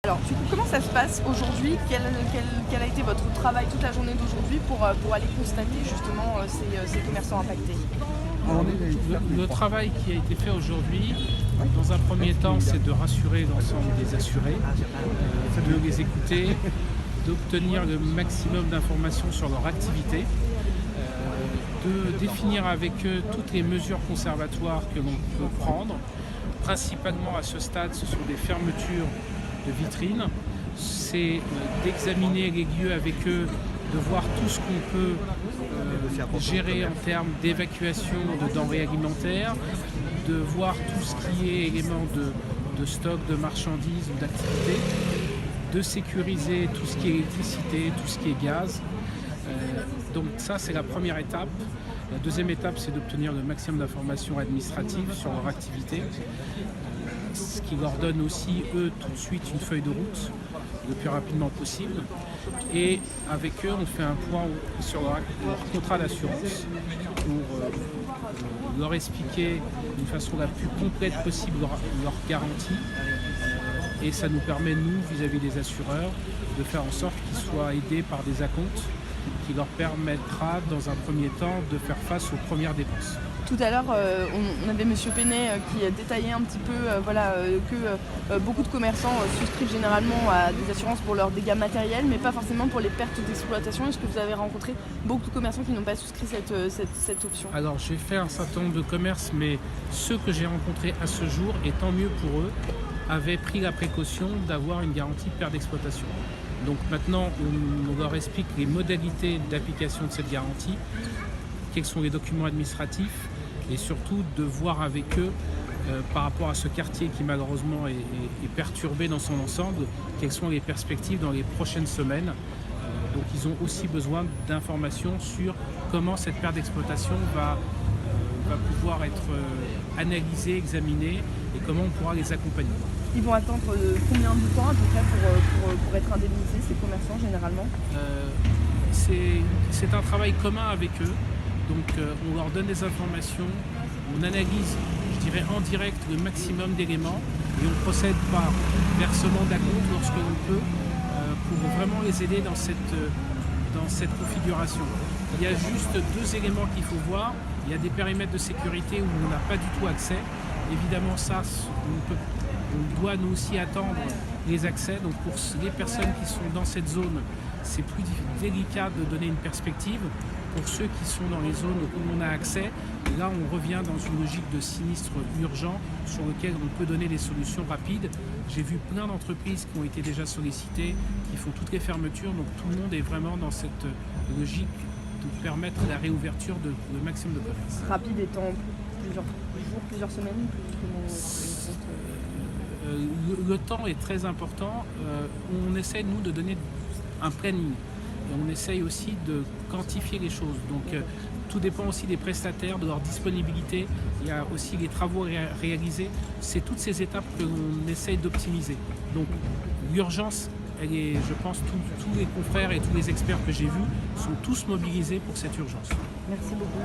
Alors, du coup, comment ça se passe aujourd'hui? Quel a été votre travail toute la journée d'aujourd'hui pour aller constater justement ces commerçants impactés? Le travail qui a été fait aujourd'hui, dans un premier temps, c'est de rassurer l'ensemble des assurés, de les écouter, d'obtenir le maximum d'informations sur leur activité, de définir avec eux toutes les mesures conservatoires que l'on peut prendre. Principalement à ce stade, ce sont des fermetures de vitrines, c'est d'examiner les lieux avec eux, de voir tout ce qu'on peut gérer en termes d'évacuation de denrées alimentaires, de voir tout ce qui est éléments de stock, de marchandises ou d'activités, de sécuriser tout ce qui est électricité, tout ce qui est gaz. Donc ça, c'est la première étape. La deuxième étape, c'est d'obtenir le maximum d'informations administratives sur leur activité, ce qui leur donne aussi, eux, tout de suite une feuille de route le plus rapidement possible. Et avec eux, on fait un point sur leur contrat d'assurance pour leur expliquer d'une façon la plus complète possible leur garantie. Et ça nous permet, nous, vis-à-vis des assureurs, de faire en sorte qu'ils soient aidés par des acomptes qui leur permettra, dans un premier temps, de faire face aux premières dépenses. Tout à l'heure, on avait M. Penet qui détaillait un petit peu que beaucoup de commerçants souscrivent généralement à des assurances pour leurs dégâts matériels, mais pas forcément pour les pertes d'exploitation. Est-ce que vous avez rencontré beaucoup de commerçants qui n'ont pas souscrit cette option? Alors, j'ai fait un certain nombre de commerces, mais ceux que j'ai rencontrés à ce jour, et tant mieux pour eux, avaient pris la précaution d'avoir une garantie perte d'exploitation. Donc maintenant, on leur explique les modalités d'application de cette garantie, quels sont les documents administratifs, et surtout de voir avec eux, par rapport à ce quartier qui malheureusement est perturbé dans son ensemble, quelles sont les perspectives dans les prochaines semaines. Donc ils ont aussi besoin d'informations sur comment cette perte d'exploitation va pouvoir être analysée, examinée, et comment on pourra les accompagner. Ils vont attendre combien de temps à peu près pour être indemnisés, ces commerçants, généralement? C'est un travail commun avec eux. Donc on leur donne des informations, on analyse, je dirais en direct, le maximum d'éléments et on procède par versement d'acompte lorsque l'on peut pour vraiment les aider dans cette configuration. Il y a juste deux éléments qu'il faut voir. Il y a des périmètres de sécurité où on n'a pas du tout accès. Évidemment ça, on doit nous aussi attendre les accès. Donc pour les personnes qui sont dans cette zone, c'est plus délicat de donner une perspective. Pour ceux qui sont dans les zones où on a accès, là on revient dans une logique de sinistre urgent sur lequel on peut donner des solutions rapides. J'ai vu plein d'entreprises qui ont été déjà sollicitées, qui font toutes les fermetures, donc tout le monde est vraiment dans cette logique de permettre la réouverture de le maximum de commerces. Rapide étant plusieurs jours, plusieurs semaines? Le temps est très important. On essaie, nous, de donner un planning. Et on essaye aussi de quantifier les choses. Donc tout dépend aussi des prestataires, de leur disponibilité. Il y a aussi les travaux réalisés. C'est toutes ces étapes que l'on essaye d'optimiser. Donc l'urgence, elle est, je pense, tous les confrères et tous les experts que j'ai vus sont tous mobilisés pour cette urgence. Merci beaucoup.